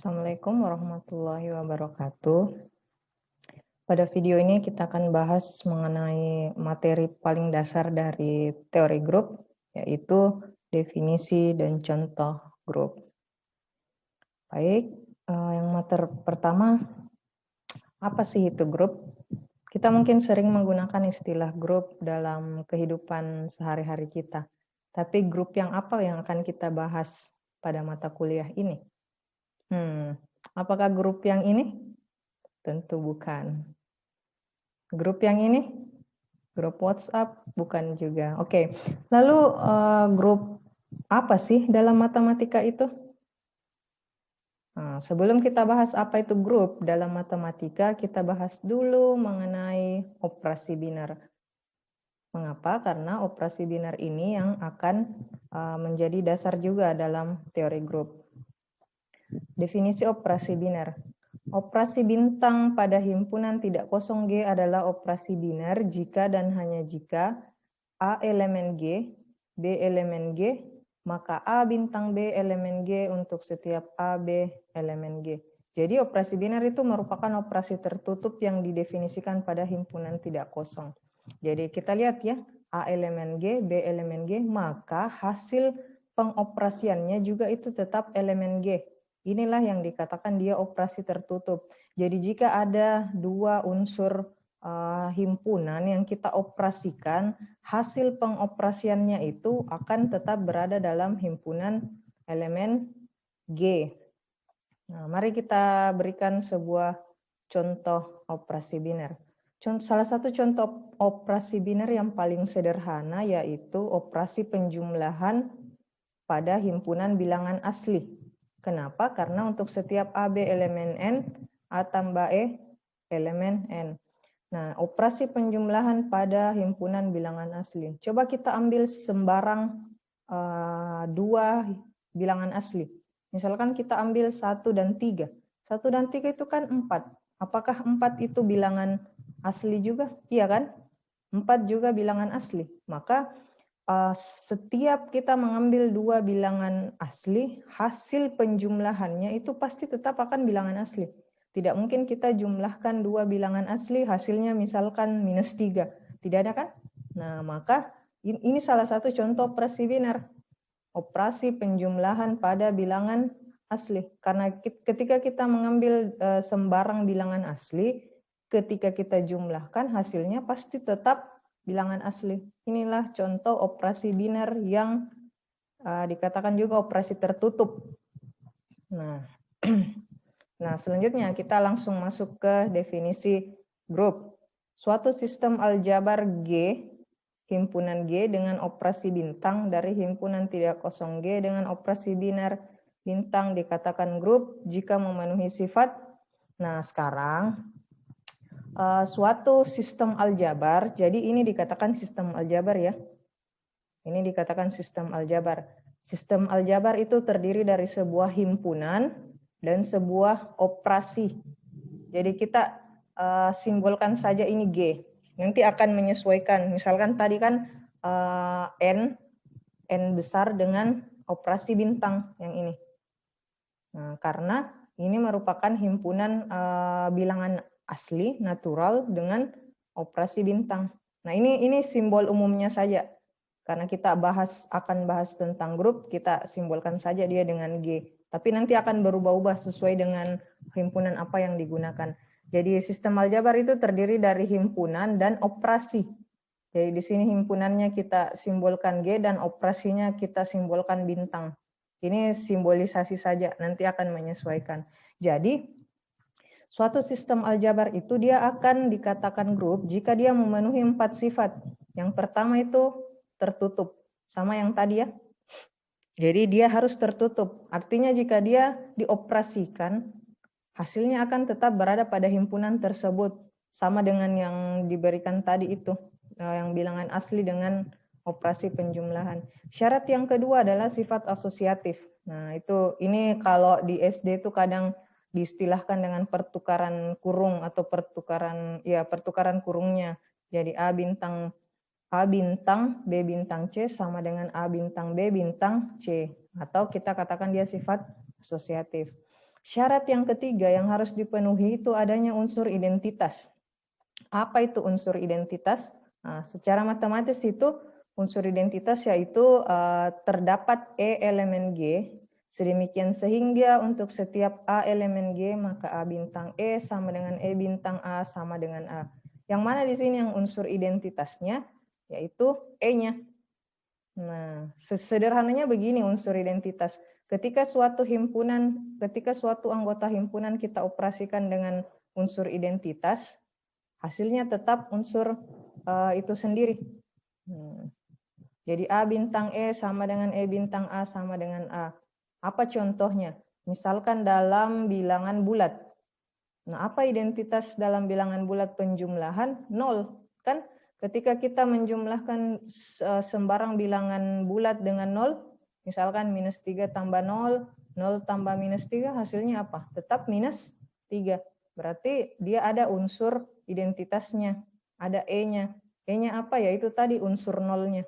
Assalamualaikum warahmatullahi wabarakatuh. Pada video ini kita akan bahas mengenai materi paling dasar dari teori grup, yaitu definisi dan contoh grup. Baik, yang materi pertama, apa sih itu grup? Kita mungkin sering menggunakan istilah grup dalam kehidupan sehari-hari kita. Tapi grup yang apa yang akan kita bahas pada mata kuliah ini? Apakah grup yang ini? Tentu bukan. Grup yang ini? Grup WhatsApp? Bukan juga. Oke. Lalu grup apa sih dalam matematika itu? Nah, sebelum kita bahas apa itu grup dalam matematika, kita bahas dulu mengenai operasi biner. Mengapa? Karena operasi biner ini yang akan menjadi dasar juga dalam teori grup. Definisi operasi biner. Operasi bintang pada himpunan tidak kosong G adalah operasi biner jika dan hanya jika A elemen G, B elemen G, maka A bintang B elemen G untuk setiap A, B elemen G. Jadi operasi biner itu merupakan operasi tertutup yang didefinisikan pada himpunan tidak kosong. Jadi kita lihat ya, A elemen G, B elemen G, maka hasil pengoperasiannya juga itu tetap elemen G. Inilah yang dikatakan dia operasi tertutup. Jadi jika ada dua unsur himpunan yang kita operasikan, hasil pengoperasiannya itu akan tetap berada dalam himpunan elemen G. Nah, mari kita berikan sebuah contoh operasi biner. Salah satu contoh operasi biner yang paling sederhana yaitu operasi penjumlahan pada himpunan bilangan asli. Kenapa? Karena untuk setiap AB elemen N, A tambah E elemen N. Nah, operasi penjumlahan pada himpunan bilangan asli. Coba kita ambil sembarang dua bilangan asli. Misalkan kita ambil 1 dan 3. 1 dan 3 itu kan 4. Apakah 4 itu bilangan asli juga? Iya kan? 4 juga bilangan asli. Maka setiap kita mengambil dua bilangan asli, hasil penjumlahannya itu pasti tetap akan bilangan asli. Tidak mungkin kita jumlahkan dua bilangan asli, hasilnya misalkan -3. Tidak ada kan? Nah, maka ini salah satu contoh operasi biner. Operasi penjumlahan pada bilangan asli. Karena ketika kita mengambil sembarang bilangan asli, ketika kita jumlahkan hasilnya pasti tetap bilangan asli. Inilah contoh operasi biner yang dikatakan juga operasi tertutup. Nah, selanjutnya kita langsung masuk ke definisi grup. Suatu sistem aljabar G, himpunan G dengan operasi bintang dari himpunan tidak kosong G dengan operasi biner bintang dikatakan grup jika memenuhi sifat. Nah, sekarang suatu sistem aljabar, jadi ini dikatakan sistem aljabar ya. Ini dikatakan sistem aljabar. Sistem aljabar itu terdiri dari sebuah himpunan dan sebuah operasi. Jadi kita simbolkan saja ini G. Nanti akan menyesuaikan. Misalkan tadi kan N besar dengan operasi bintang yang ini. Nah, karena ini merupakan himpunan bilangan asli natural dengan operasi bintang. Nah, ini simbol umumnya saja. Karena kita akan bahas tentang grup, kita simbolkan saja dia dengan G. Tapi nanti akan berubah-ubah sesuai dengan himpunan apa yang digunakan. Jadi sistem aljabar itu terdiri dari himpunan dan operasi. Jadi di sini himpunannya kita simbolkan G dan operasinya kita simbolkan bintang. Ini simbolisasi saja, nanti akan menyesuaikan. Jadi suatu sistem aljabar itu dia akan dikatakan grup jika dia memenuhi 4 sifat. Yang pertama itu tertutup, sama yang tadi ya. Jadi dia harus tertutup. Artinya jika dia dioperasikan, hasilnya akan tetap berada pada himpunan tersebut. Sama dengan yang diberikan tadi itu, yang bilangan asli dengan operasi penjumlahan. Syarat yang kedua adalah sifat asosiatif. Nah, ini kalau di SD itu kadang diistilahkan dengan pertukaran kurung atau pertukaran kurungnya. Jadi A bintang B bintang C sama dengan A bintang B bintang C. Atau kita katakan dia sifat asosiatif. Syarat yang ketiga yang harus dipenuhi itu adanya unsur identitas. Apa itu unsur identitas? Nah, secara matematis itu unsur identitas yaitu terdapat E elemen G, sedemikian sehingga untuk setiap A elemen G maka A bintang E sama dengan E bintang A sama dengan A. Yang mana di sini yang unsur identitasnya yaitu E-nya. Nah, sederhananya begini unsur identitas. Ketika suatu anggota himpunan kita operasikan dengan unsur identitas, hasilnya tetap unsur itu sendiri. Jadi A bintang E sama dengan E bintang A sama dengan A. Apa contohnya? Misalkan dalam bilangan bulat. Nah, apa identitas dalam bilangan bulat penjumlahan? 0. Kan ketika kita menjumlahkan sembarang bilangan bulat dengan 0, misalkan minus 3 tambah 0, 0 tambah minus 3, hasilnya apa? Tetap minus 3. Berarti dia ada unsur identitasnya, ada E-nya. E-nya apa? Yaitu tadi unsur 0-nya.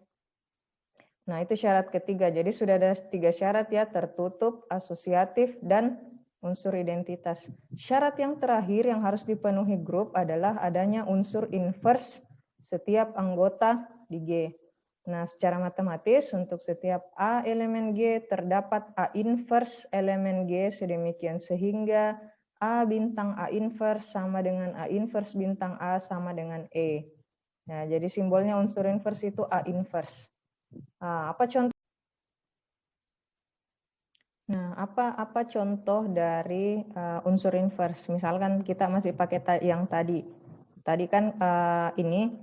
Nah, itu syarat ketiga. Jadi sudah ada 3 syarat ya, tertutup, asosiatif, dan unsur identitas. Syarat yang terakhir yang harus dipenuhi grup adalah adanya unsur inverse setiap anggota di G. Nah, secara matematis untuk setiap A elemen G terdapat A inverse elemen G sedemikian sehingga A bintang A inverse sama dengan A inverse bintang A sama dengan E. Nah, jadi simbolnya unsur inverse itu A inverse. Apa contoh? Nah, apa contoh dari unsur inverse? Misalkan kita masih pakai yang tadi. Tadi kan ini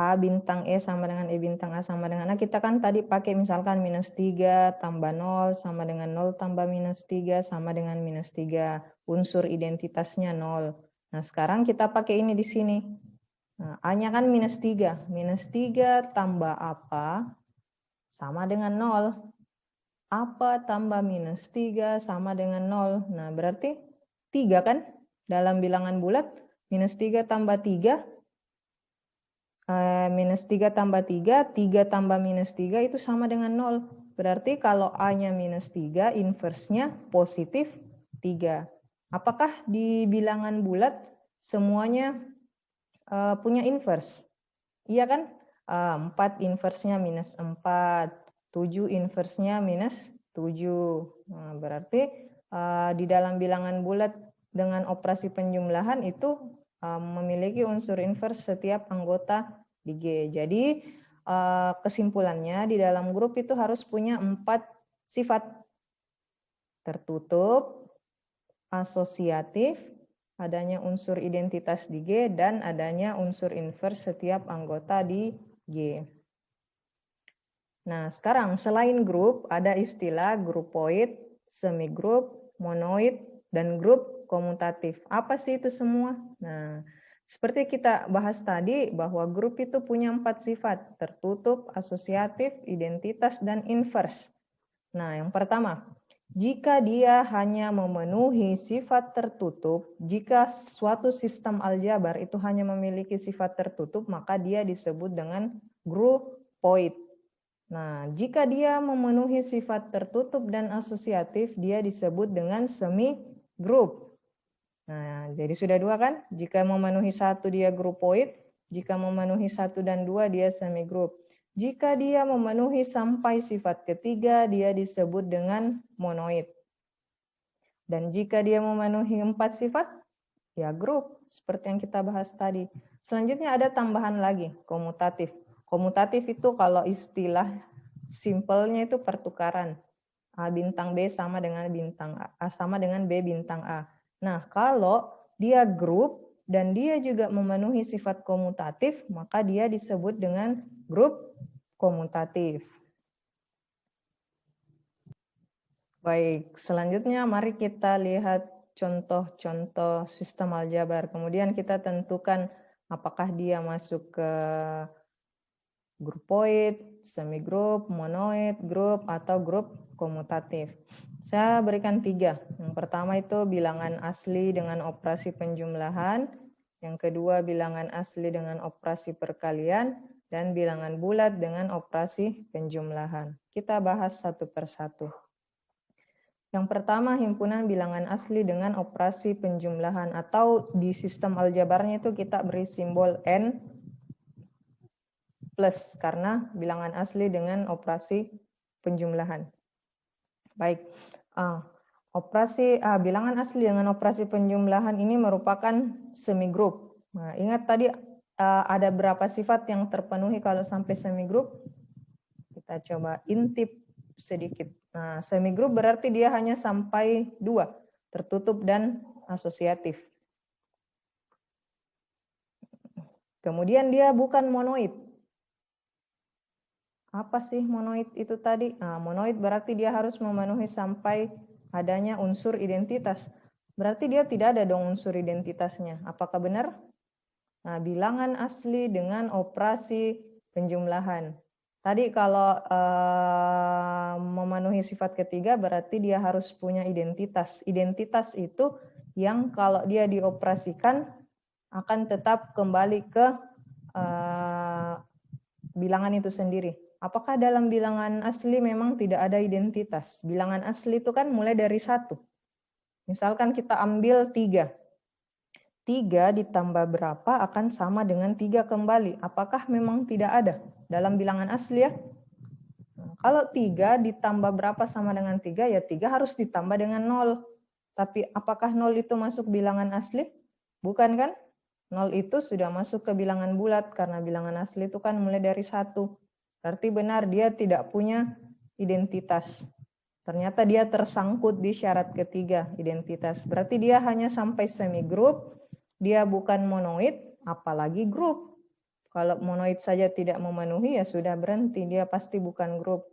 A bintang E sama dengan E bintang A sama dengan A. Kita kan tadi pakai misalkan minus 3 tambah 0 sama dengan 0 tambah minus 3 sama dengan minus 3. Unsur identitasnya 0. Nah, sekarang kita pakai ini di sini. Nah, A-nya kan minus 3. Minus 3 tambah apa? Sama dengan 0. Apa tambah minus 3 sama dengan 0. Nah, berarti 3 kan? Dalam bilangan bulat, minus 3 tambah 3, minus 3 tambah 3, 3 tambah minus 3 itu sama dengan 0. Berarti kalau A-nya minus 3, inversnya positif 3. Apakah di bilangan bulat semuanya punya inverse? Iya kan? 4 inversnya minus 4. 7 inversnya minus 7. Nah, berarti di dalam bilangan bulat dengan operasi penjumlahan itu memiliki unsur inverse setiap anggota di G. Jadi kesimpulannya di dalam grup itu harus punya 4 sifat: tertutup, asosiatif, adanya unsur identitas di G, dan adanya unsur inverse setiap anggota di G. Nah, sekarang selain grup, ada istilah grupoid, semigrup, monoid, dan grup komutatif. Apa sih itu semua? Nah, seperti kita bahas tadi, bahwa grup itu punya 4 sifat: tertutup, asosiatif, identitas, dan inverse. Nah, yang pertama, jika dia hanya memenuhi sifat tertutup, jika suatu sistem aljabar itu hanya memiliki sifat tertutup, maka dia disebut dengan grupoid. Nah, jika dia memenuhi sifat tertutup dan asosiatif, dia disebut dengan semi-grup. Nah, jadi sudah 2 kan? Jika memenuhi 1 dia grupoid, jika memenuhi 1 dan 2 dia semi-grup. Jika dia memenuhi sampai sifat ketiga, dia disebut dengan monoid. Dan jika dia memenuhi 4 sifat, ya grup, seperti yang kita bahas tadi. Selanjutnya ada tambahan lagi, komutatif. Komutatif itu kalau istilah simpelnya itu pertukaran. A bintang B sama dengan bintang A sama dengan B bintang A. Nah, kalau dia grup dan dia juga memenuhi sifat komutatif, maka dia disebut dengan grup komutatif. Baik, selanjutnya mari kita lihat contoh-contoh sistem aljabar. Kemudian kita tentukan apakah dia masuk ke grupoid, semigrup, monoid, grup, atau grup komutatif. Saya berikan 3. Yang pertama itu bilangan asli dengan operasi penjumlahan. Yang kedua bilangan asli dengan operasi perkalian. Dan bilangan bulat dengan operasi penjumlahan. Kita bahas satu persatu. Yang pertama, himpunan bilangan asli dengan operasi penjumlahan, atau di sistem aljabarnya itu kita beri simbol N plus karena bilangan asli dengan operasi penjumlahan. Baik, bilangan asli dengan operasi penjumlahan ini merupakan semigroup. Nah, ingat tadi ada berapa sifat yang terpenuhi kalau sampai semigroup? Kita coba intip sedikit. Nah, semigroup berarti dia hanya sampai 2, tertutup dan asosiatif. Kemudian dia bukan monoid. Apa sih monoid itu tadi? Nah, monoid berarti dia harus memenuhi sampai adanya unsur identitas. Berarti dia tidak ada dong unsur identitasnya. Apakah benar? Nah, bilangan asli dengan operasi penjumlahan. Tadi kalau memenuhi sifat ketiga berarti dia harus punya identitas. Identitas itu yang kalau dia dioperasikan akan tetap kembali ke bilangan itu sendiri. Apakah dalam bilangan asli memang tidak ada identitas? Bilangan asli itu kan mulai dari 1. Misalkan kita ambil 3. 3 ditambah berapa akan sama dengan 3 kembali. Apakah memang tidak ada dalam bilangan asli ya? Nah, kalau 3 ditambah berapa sama dengan 3, ya 3 harus ditambah dengan 0. Tapi apakah 0 itu masuk bilangan asli? Bukan kan? 0 itu sudah masuk ke bilangan bulat karena bilangan asli itu kan mulai dari 1. Berarti benar dia tidak punya identitas. Ternyata dia tersangkut di syarat ketiga, identitas. Berarti dia hanya sampai semigroup, dia bukan monoid, apalagi grup. Kalau monoid saja tidak memenuhi, ya sudah berhenti, dia pasti bukan grup.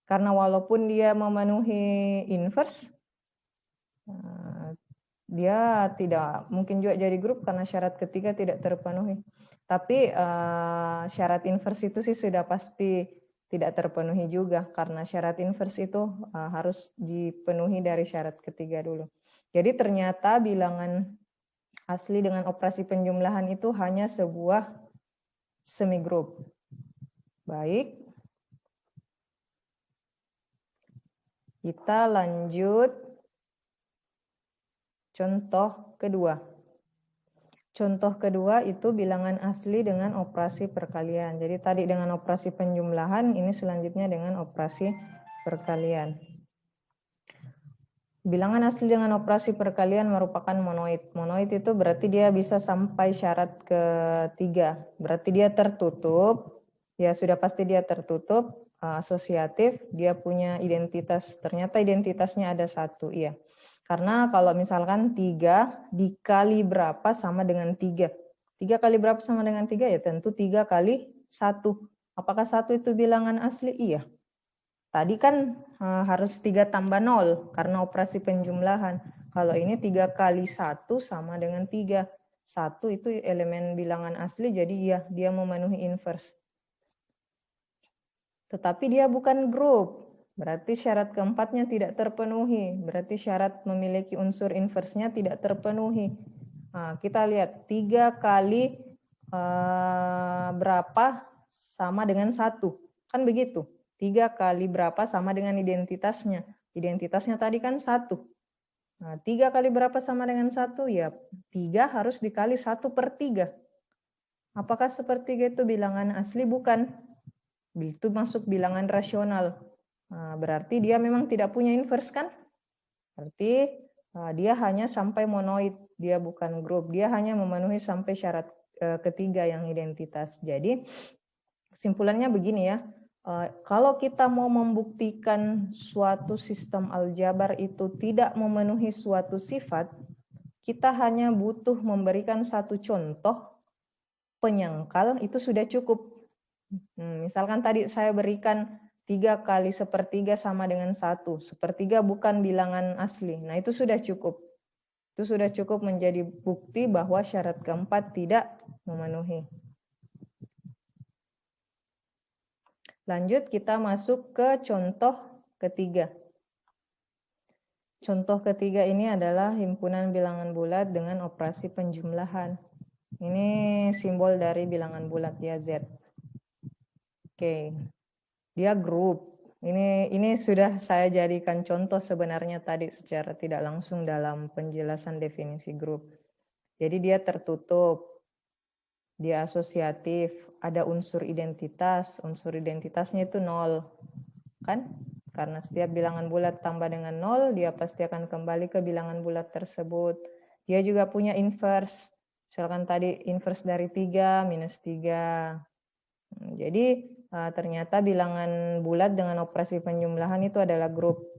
Karena walaupun dia memenuhi inverse, dia tidak mungkin juga jadi grup karena syarat ketiga tidak terpenuhi. Tapi syarat inverse itu sih sudah pasti tidak terpenuhi juga karena syarat inverse itu harus dipenuhi dari syarat ketiga dulu. Jadi ternyata bilangan asli dengan operasi penjumlahan itu hanya sebuah semigroup. Baik. Kita lanjut contoh kedua. Contoh kedua itu bilangan asli dengan operasi perkalian. Jadi tadi dengan operasi penjumlahan, ini selanjutnya dengan operasi perkalian. Bilangan asli dengan operasi perkalian merupakan monoid. Monoid itu berarti dia bisa sampai syarat ketiga. Berarti dia tertutup, ya sudah pasti dia tertutup, asosiatif, dia punya identitas. Ternyata identitasnya ada 1, iya. Karena kalau misalkan 3 dikali berapa sama dengan 3. 3 kali berapa sama dengan 3? Ya tentu 3 kali 1. Apakah 1 itu bilangan asli? Iya. Tadi kan harus 3 tambah 0 karena operasi penjumlahan. Kalau ini 3 kali 1 sama dengan 3. 1 itu elemen bilangan asli, jadi iya dia memenuhi inverse. Tetapi dia bukan grup. Berarti syarat keempatnya tidak terpenuhi. Berarti syarat memiliki unsur inversenya tidak terpenuhi. Nah, kita lihat 3 kali berapa sama dengan 1. Kan begitu. 3 kali berapa sama dengan identitasnya. Identitasnya tadi kan 1. Nah, 3 kali berapa sama dengan 1? Ya 3 harus dikali 1/3. Apakah sepertiga itu bilangan asli? Bukan. Itu masuk bilangan rasional. Nah, berarti dia memang tidak punya inverse kan? Berarti dia hanya sampai monoid, dia bukan grup. Dia hanya memenuhi sampai syarat ketiga yang identitas. Jadi kesimpulannya begini ya, kalau kita mau membuktikan suatu sistem aljabar itu tidak memenuhi suatu sifat, kita hanya butuh memberikan satu contoh penyangkal, itu sudah cukup. Misalkan tadi saya berikan 3 kali 1/3 sama dengan 1. 1/3 bukan bilangan asli. Nah, itu sudah cukup. Itu sudah cukup menjadi bukti bahwa syarat keempat tidak memenuhi. Lanjut kita masuk ke contoh ketiga. Contoh ketiga ini adalah himpunan bilangan bulat dengan operasi penjumlahan. Ini simbol dari bilangan bulat ya, Z. Oke. Dia grup. Ini sudah saya jadikan contoh sebenarnya tadi secara tidak langsung dalam penjelasan definisi grup. Jadi dia tertutup, dia asosiatif, ada unsur identitasnya itu 0, kan? Karena setiap bilangan bulat tambah dengan 0, dia pasti akan kembali ke bilangan bulat tersebut. Dia juga punya inverse, misalkan tadi inverse dari 3, minus 3. Jadi ternyata bilangan bulat dengan operasi penjumlahan itu adalah grup.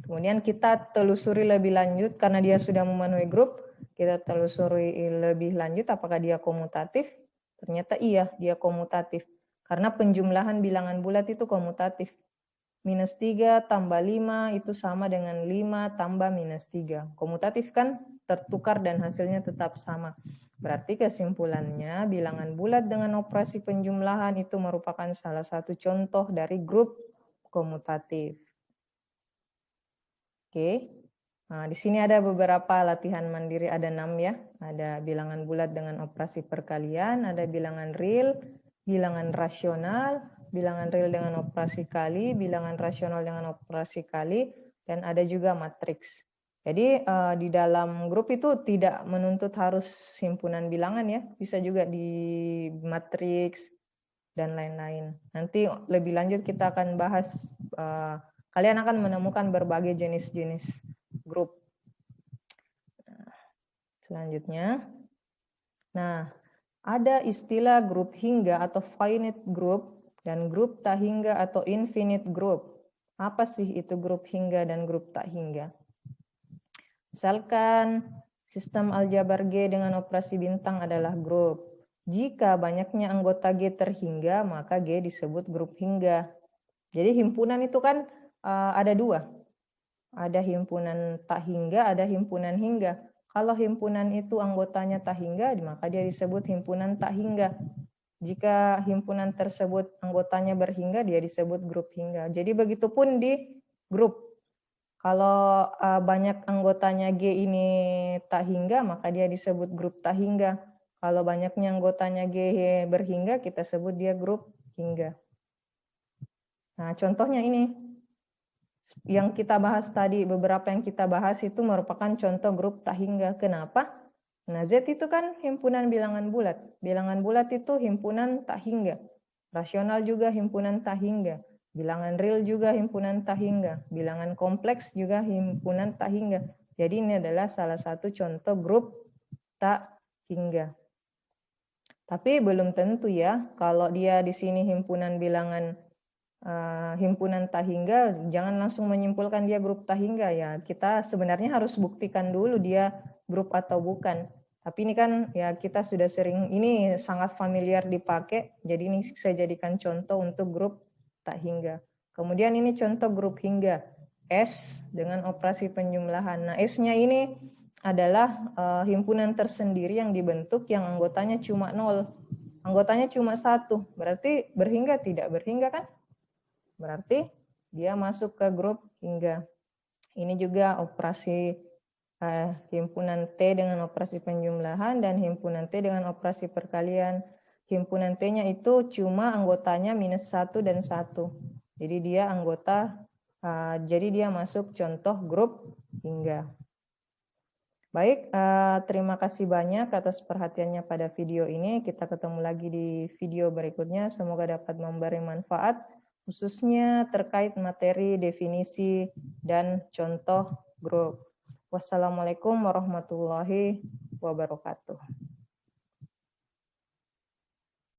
Kemudian kita telusuri lebih lanjut karena dia sudah memenuhi grup, kita telusuri lebih lanjut apakah dia komutatif. Ternyata iya, dia komutatif. Karena penjumlahan bilangan bulat itu komutatif. Minus 3 tambah 5 itu sama dengan 5 tambah minus 3. Komutatif kan, tertukar dan hasilnya tetap sama. Berarti kesimpulannya bilangan bulat dengan operasi penjumlahan itu merupakan salah satu contoh dari grup komutatif. Oke. Nah, di sini ada beberapa latihan mandiri, ada 6 ya. Ada bilangan bulat dengan operasi perkalian, ada bilangan real, bilangan rasional, bilangan real dengan operasi kali, bilangan rasional dengan operasi kali, dan ada juga matriks. Jadi di dalam grup itu tidak menuntut harus himpunan bilangan ya, bisa juga di matriks dan lain-lain. Nanti lebih lanjut kita akan bahas, kalian akan menemukan berbagai jenis-jenis grup. Selanjutnya, nah ada istilah grup hingga atau finite group dan grup tak hingga atau infinite group. Apa sih itu grup hingga dan grup tak hingga? Misalkan sistem aljabar G dengan operasi bintang adalah grup. Jika banyaknya anggota G terhingga, maka G disebut grup hingga. Jadi himpunan itu kan ada 2. Ada himpunan tak hingga, ada himpunan hingga. Kalau himpunan itu anggotanya tak hingga, maka dia disebut himpunan tak hingga. Jika himpunan tersebut anggotanya berhingga, dia disebut grup hingga. Jadi begitupun di grup. Kalau banyak anggotanya G ini tak hingga, maka dia disebut grup tak hingga. Kalau banyaknya anggotanya G berhingga, kita sebut dia grup hingga. Nah, contohnya ini. Yang kita bahas tadi, beberapa yang kita bahas itu merupakan contoh grup tak hingga. Kenapa? Nah, Z itu kan himpunan bilangan bulat. Bilangan bulat itu himpunan tak hingga. Rasional juga himpunan tak hingga. Bilangan real juga himpunan tak hingga. Bilangan kompleks juga himpunan tak hingga. Jadi ini adalah salah satu contoh grup tak hingga. Tapi belum tentu ya, kalau dia di sini himpunan bilangan himpunan tak hingga, jangan langsung menyimpulkan dia grup tak hingga ya. Kita sebenarnya harus buktikan dulu dia grup atau bukan. Tapi ini kan ya kita sudah sering, ini sangat familiar dipakai, jadi ini saya jadikan contoh untuk grup tak hingga. Kemudian ini contoh grup hingga, S dengan operasi penjumlahan. Nah, S-nya ini adalah himpunan tersendiri yang dibentuk yang anggotanya cuma 0. Anggotanya cuma 1, berarti berhingga tidak berhingga kan? Berarti dia masuk ke grup hingga. Ini juga operasi himpunan T dengan operasi penjumlahan dan himpunan T dengan operasi perkalian. Himpunan T-nya itu cuma anggotanya minus 1 dan 1. Jadi dia anggota, jadi dia masuk contoh grup hingga. Baik, terima kasih banyak atas perhatiannya pada video ini. Kita ketemu lagi di video berikutnya. Semoga dapat memberi manfaat, khususnya terkait materi, definisi, dan contoh grup. Wassalamualaikum warahmatullahi wabarakatuh.